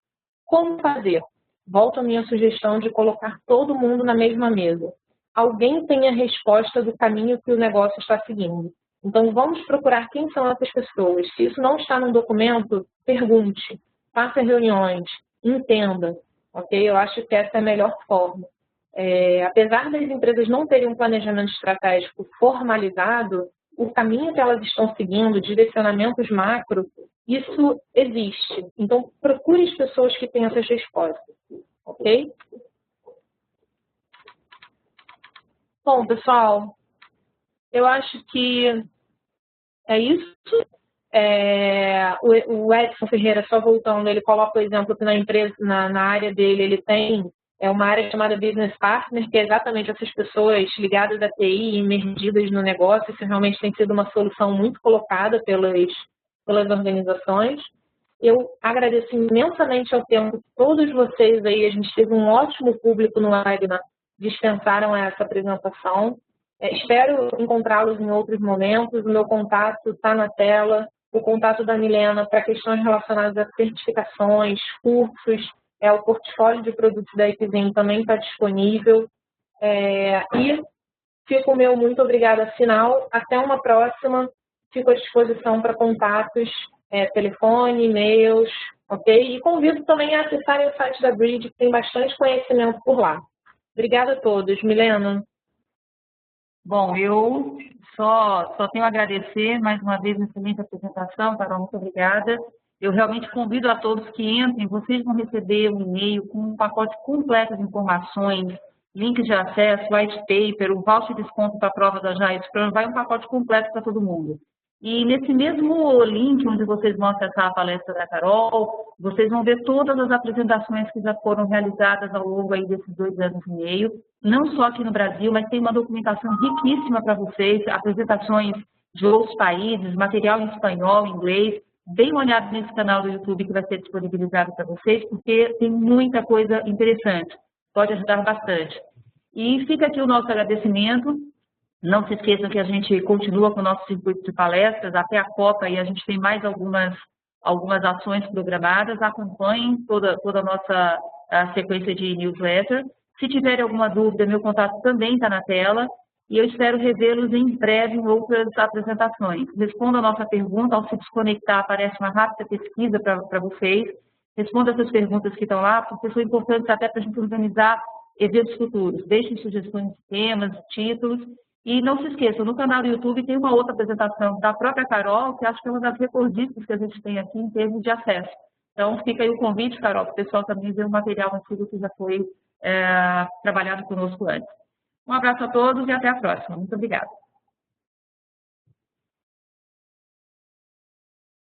Como fazer? Volto à minha sugestão de colocar todo mundo na mesma mesa. Alguém tem a resposta do caminho que o negócio está seguindo. Então, vamos procurar quem são essas pessoas. Se isso não está num documento, pergunte, faça reuniões, entenda. Ok? Eu acho que essa é a melhor forma. Apesar das empresas não terem um planejamento estratégico formalizado, o caminho que elas estão seguindo, direcionamentos macro, isso existe. Então, procure as pessoas que têm essas respostas. Ok? Bom, pessoal, eu acho que é isso. O Edson Ferreira, só voltando, ele coloca o exemplo que na empresa, na área dele, ele tem uma área chamada Business Partner, que é exatamente essas pessoas ligadas à TI e emergidas no negócio. Isso realmente tem sido uma solução muito colocada pelas organizações. Eu agradeço imensamente ao tempo de todos vocês aí. A gente teve um ótimo público no webinar, dispensaram essa apresentação. Espero encontrá-los em outros momentos. O meu contato está na tela, o contato da Milena para questões relacionadas a certificações, cursos, o portfólio de produtos da Epizem também está disponível. E fico o meu muito obrigada final. Até uma próxima. Fico à disposição para contatos, telefone, e-mails, ok? E convido também a acessarem o site da Bridge, que tem bastante conhecimento por lá. Obrigada a todos. Milena? Bom, eu só tenho a agradecer mais uma vez a excelente apresentação, Carol, muito obrigada. Eu realmente convido a todos que entrem, vocês vão receber um e-mail com um pacote completo de informações, links de acesso, white paper, o voucher de desconto para a prova da Jai Scrum, vai um pacote completo para todo mundo. E nesse mesmo link onde vocês vão acessar a palestra da Carol, vocês vão ver todas as apresentações que já foram realizadas ao longo aí desses 2 anos e meio, não só aqui no Brasil, mas tem uma documentação riquíssima para vocês, apresentações de outros países, material em espanhol, inglês. Deem uma olhada nesse canal do YouTube que vai ser disponibilizado para vocês, porque tem muita coisa interessante, pode ajudar bastante. E fica aqui o nosso agradecimento. Não se esqueçam que a gente continua com o nosso circuito de palestras, até a Copa, e a gente tem mais algumas ações programadas. Acompanhem toda a nossa sequência de newsletter. Se tiverem alguma dúvida, meu contato também está na tela, e eu espero revê-los em breve em outras apresentações. Responda a nossa pergunta, ao se desconectar aparece uma rápida pesquisa para vocês. Responda essas perguntas que estão lá, porque são importantes até para a gente organizar eventos futuros. Deixem sugestões de temas, títulos. E não se esqueçam, no canal do YouTube tem uma outra apresentação da própria Carol, que acho que é uma das recordistas que a gente tem aqui em termos de acesso. Então, fica aí o convite, Carol, para o pessoal também ver o material antigo que já foi trabalhado conosco antes. Um abraço a todos e até a próxima. Muito obrigada.